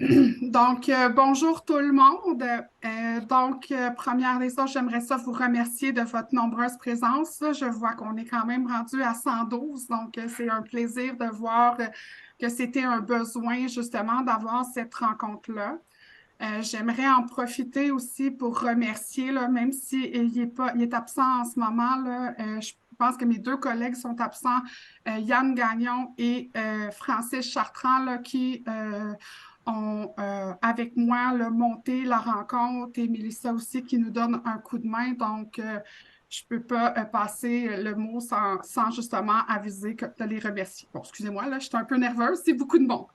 Donc, bonjour tout le monde. Première des choses, j'aimerais ça vous remercier de votre nombreuse présence. Là, je vois qu'on est quand même rendu à 112, donc c'est un plaisir de voir que c'était un besoin justement d'avoir cette rencontre-là. J'aimerais en profiter aussi pour remercier, là, même s'il est pas, il est absent en ce moment, là, je pense que mes deux collègues sont absents, Yann Gagnon et Francis Chartrand, là, qui ont avec moi là, monté la rencontre et Mélissa aussi qui nous donne un coup de main. Donc, je ne peux pas passer le mot sans justement aviser de les remercier. Bon, excusez-moi, là, je suis un peu nerveuse, c'est beaucoup de monde.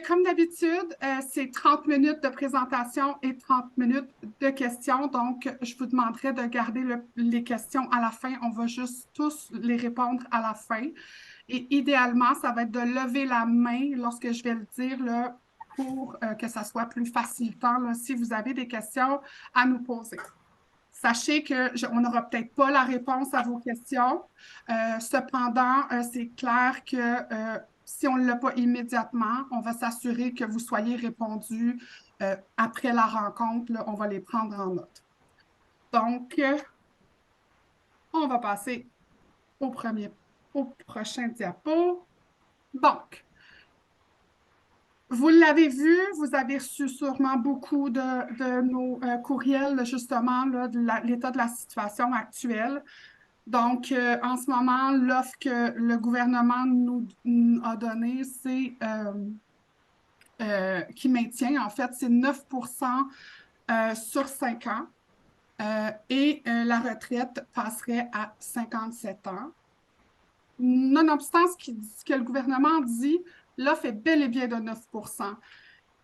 Comme d'habitude, c'est 30 minutes de présentation et 30 minutes de questions. Donc, je vous demanderai de garder les questions à la fin. On va juste tous les répondre à la fin. Et idéalement, ça va être de lever la main lorsque je vais le dire là, pour que ça soit plus facilitant là, si vous avez des questions à nous poser. Sachez qu'on n'aura peut-être pas la réponse à vos questions. Cependant, c'est clair que si on ne l'a pas immédiatement, on va s'assurer que vous soyez répondu après la rencontre. Là, on va les prendre en note. Donc, on va passer au au prochain diapo. Donc, vous l'avez vu, vous avez reçu sûrement beaucoup de nos courriels, justement, là, de l'état de la situation actuelle. Donc, en ce moment, l'offre que le gouvernement nous a donnée, c'est qui maintient, en fait, c'est 9 sur 5 ans et la retraite passerait à 57 ans. Nonobstant ce que le gouvernement dit, l'offre est bel et bien de 9 %.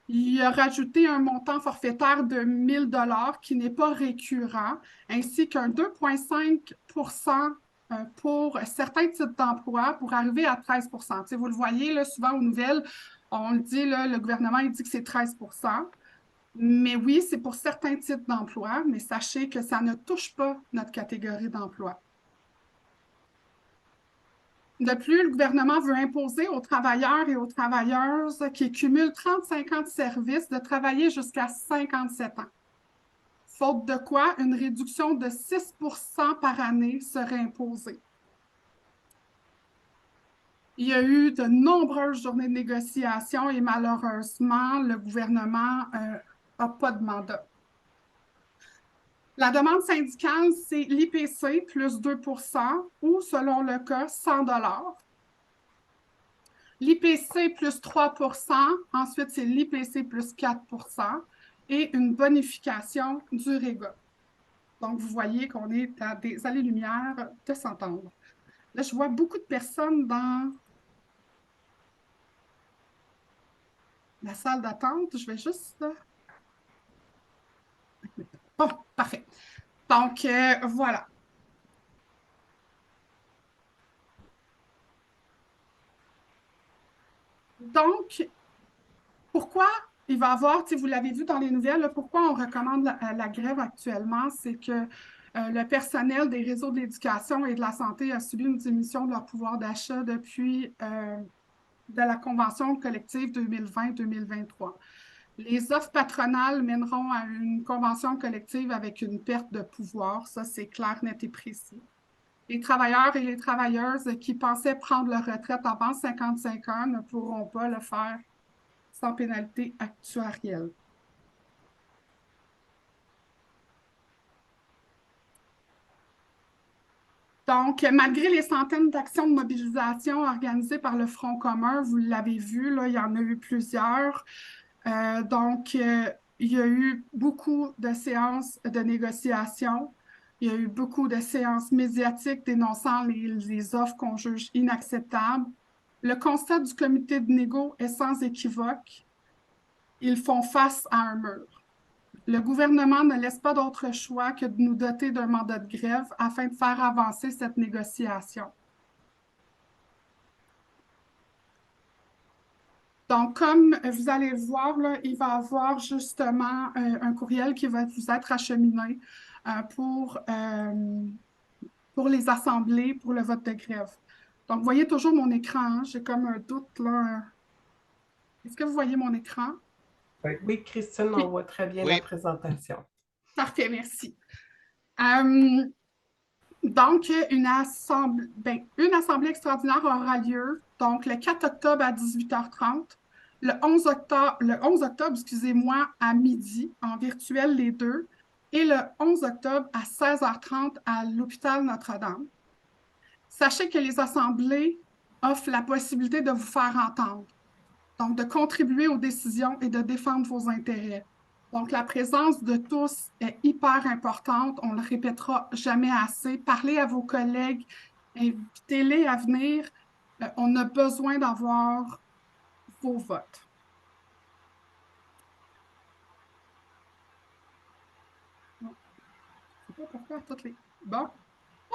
Il a rajouté un montant forfaitaire de 1 000 $ qui n'est pas récurrent, ainsi qu'un 2,5 % pour certains types d'emplois pour arriver à 13 %. Tu sais, vous le voyez là, souvent aux nouvelles, on le dit, là, le gouvernement il dit que c'est 13 %. Mais oui, c'est pour certains types d'emplois, mais sachez que ça ne touche pas notre catégorie d'emploi. De plus, le gouvernement veut imposer aux travailleurs et aux travailleuses qui cumulent 35 ans de service de travailler jusqu'à 57 ans. Faute de quoi, une réduction de 6 % par année serait imposée. Il y a eu de nombreuses journées de négociation et malheureusement, le gouvernement n'a pas de mandat. La demande syndicale, c'est l'IPC plus 2 % ou, selon le cas, 100 $. L'IPC plus 3 %, ensuite c'est l'IPC plus 4 % et une bonification du REGA. Donc, vous voyez qu'on est à des années-lumière de s'entendre. Là, je vois beaucoup de personnes dans la salle d'attente. Je vais juste... Bon, parfait. Donc, voilà. Donc, pourquoi il va y avoir, vous l'avez vu dans les nouvelles, là, pourquoi on recommande la grève actuellement, c'est que le personnel des réseaux de l'éducation et de la santé a subi une diminution de leur pouvoir d'achat depuis de la convention collective 2020-2023. Les offres patronales mèneront à une convention collective avec une perte de pouvoir, ça c'est clair, net et précis. Les travailleurs et les travailleuses qui pensaient prendre leur retraite avant 55 ans ne pourront pas le faire sans pénalité actuarielle. Donc, malgré les centaines d'actions de mobilisation organisées par le Front commun, vous l'avez vu, là, il y en a eu plusieurs. Il y a eu beaucoup de séances de négociation. Il y a eu beaucoup de séances médiatiques dénonçant les offres qu'on juge inacceptables. Le constat du comité de négo est sans équivoque. Ils font face à un mur. Le gouvernement ne laisse pas d'autre choix que de nous doter d'un mandat de grève afin de faire avancer cette négociation. Donc, comme vous allez le voir, là, il va y avoir justement un courriel qui va vous être acheminé euh, pour, euh, pour les assemblées, pour le vote de grève. Donc, vous voyez toujours mon écran, hein? J'ai comme un doute là. Est-ce que vous voyez mon écran? Oui, Christine, on Oui. voit très bien la Oui, présentation. Parfait, merci. Euh, donc, une assemblée extraordinaire aura lieu donc le 4 octobre à 18h30, le 11 octobre, excusez-moi, à midi, en virtuel les deux, et le 11 octobre à 16h30 à l'hôpital Notre-Dame. Sachez que les assemblées offrent la possibilité de vous faire entendre, donc de contribuer aux décisions et de défendre vos intérêts. Donc, la présence de tous est hyper importante. On ne le répétera jamais assez. Parlez à vos collègues, invitez-les à venir. On a besoin d'avoir vos votes. Je ne sais pas pourquoi toutes les... Bon,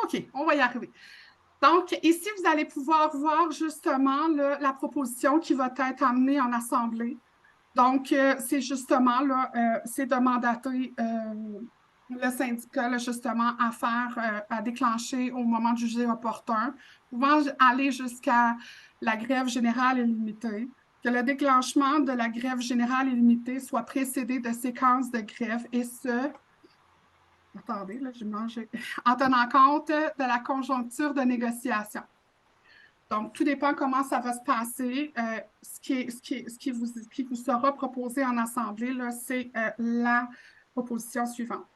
OK, on va y arriver. Donc, ici, vous allez pouvoir voir justement la proposition qui va être amenée en assemblée. Donc, c'est justement là, c'est de mandater le syndicat là, justement à faire, à déclencher au moment de juger opportun, pouvant aller jusqu'à la grève générale illimitée, que le déclenchement de la grève générale illimitée soit précédé de séquences de grève et ce, attendez, là, je mange, en tenant compte de la conjoncture de négociation. Donc, tout dépend comment ça va se passer. Ce qui vous sera proposé en assemblée, c'est la proposition suivante.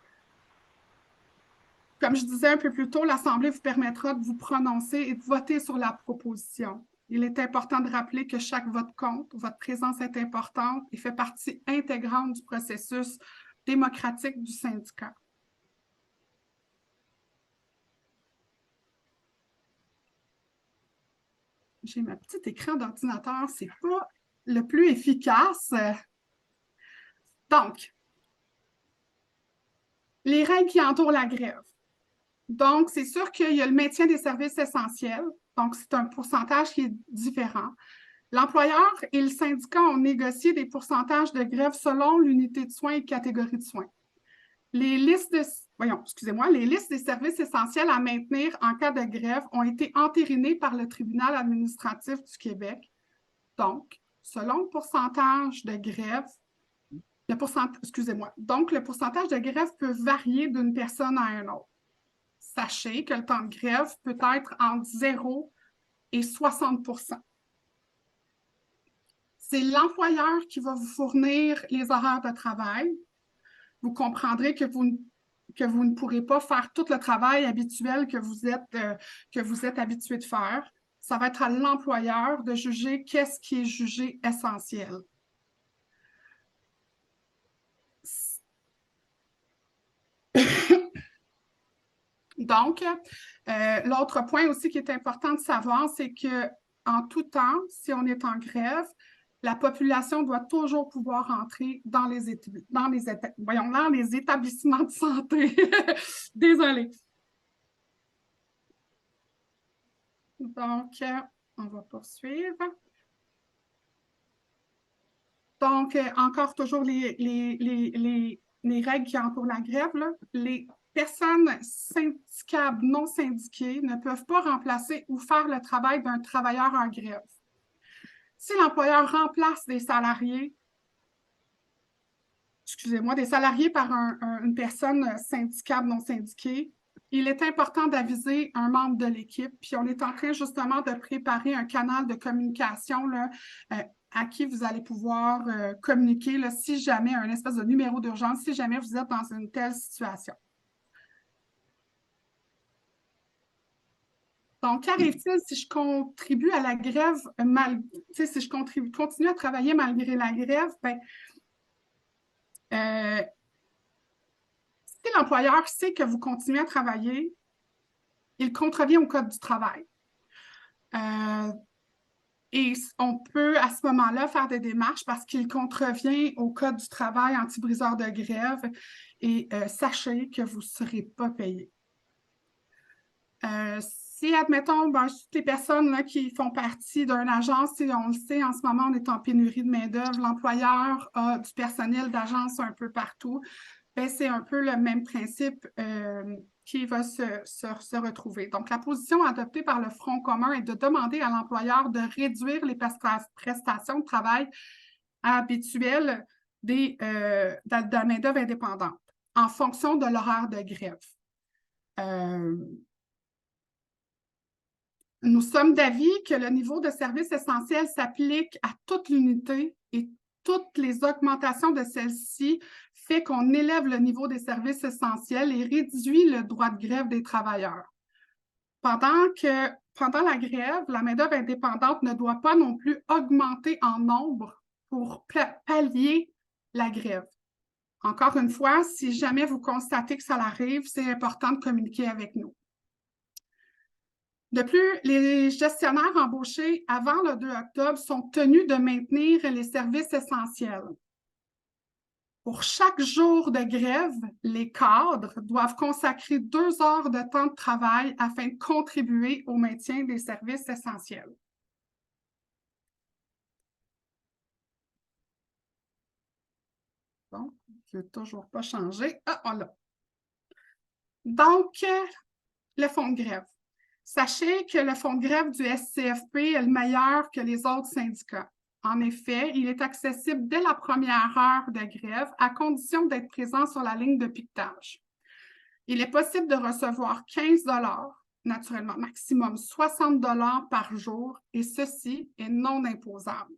Comme je disais un peu plus tôt, l'assemblée vous permettra de vous prononcer et de voter sur la proposition. Il est important de rappeler que chaque vote compte, votre présence est importante et fait partie intégrante du processus démocratique du syndicat. J'ai ma petite écran d'ordinateur, c'est pas le plus efficace. Donc, les règles qui entourent la grève. Donc, c'est sûr qu'il y a le maintien des services essentiels. Donc, c'est un pourcentage qui est différent. L'employeur et le syndicat ont négocié des pourcentages de grève selon l'unité de soins et catégorie de soins. Les listes les listes des services essentiels à maintenir en cas de grève ont été entérinées par le tribunal administratif du Québec. Donc, selon le pourcentage de grève, donc le pourcentage de grève peut varier d'une personne à une autre. Sachez que le temps de grève peut être entre 0 et 60 %. C'est l'employeur qui va vous fournir les horaires de travail. Vous comprendrez que vous ne pourrez pas faire tout le travail habituel que vous êtes habitué de faire. Ça va être à l'employeur de juger qu'est-ce qui est jugé essentiel. Donc, l'autre point aussi qui est important de savoir, c'est qu'en tout temps, si on est en grève, la population doit toujours pouvoir entrer dans les établissements de santé. Désolée. Donc, on va poursuivre. Donc, encore toujours les règles qui entourent la grève, là. Les personnes syndicables non syndiquées ne peuvent pas remplacer ou faire le travail d'un travailleur en grève. Si l'employeur remplace des salariés par une personne syndicable non syndiquée, il est important d'aviser un membre de l'équipe. Puis on est en train justement de préparer un canal de communication là, à qui vous allez pouvoir communiquer là, si jamais, un espèce de numéro d'urgence, si jamais vous êtes dans une telle situation. Donc, qu'arrive-t-il si je contribue à la grève, si je continue à travailler malgré la grève? Si l'employeur sait que vous continuez à travailler, il contrevient au Code du travail. Et on peut à ce moment-là faire des démarches parce qu'il contrevient au Code du travail anti-briseur de grève et sachez que vous ne serez pas payé. Si, admettons, toutes les personnes là, qui font partie d'une agence, et on le sait, en ce moment, on est en pénurie de main-d'œuvre, l'employeur a du personnel d'agence un peu partout. C'est un peu le même principe qui va se retrouver. Donc, la position adoptée par le Front commun est de demander à l'employeur de réduire les prestations de travail habituelle de la main-d'œuvre indépendante en fonction de l'horaire de grève. Nous sommes d'avis que le niveau de service essentiel s'applique à toute l'unité et toutes les augmentations de celle-ci fait qu'on élève le niveau des services essentiels et réduit le droit de grève des travailleurs. Pendant la grève, la main-d'œuvre indépendante ne doit pas non plus augmenter en nombre pour pallier la grève. Encore une fois, si jamais vous constatez que ça arrive, c'est important de communiquer avec nous. De plus, les gestionnaires embauchés avant le 2 octobre sont tenus de maintenir les services essentiels. Pour chaque jour de grève, les cadres doivent consacrer 2 heures de temps de travail afin de contribuer au maintien des services essentiels. Bon, je ne veux toujours pas changer. Ah, voilà. Donc, le fonds de grève. Sachez que le fonds de grève du SCFP est le meilleur que les autres syndicats. En effet, il est accessible dès la première heure de grève à condition d'être présent sur la ligne de piquetage. Il est possible de recevoir 15 $, naturellement maximum 60 $ par jour, et ceci est non imposable.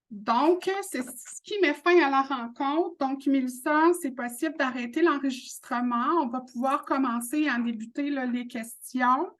Donc, c'est ce qui met fin à la rencontre. Donc, Mélissa, c'est possible d'arrêter l'enregistrement. On va pouvoir commencer à débuter là, les questions.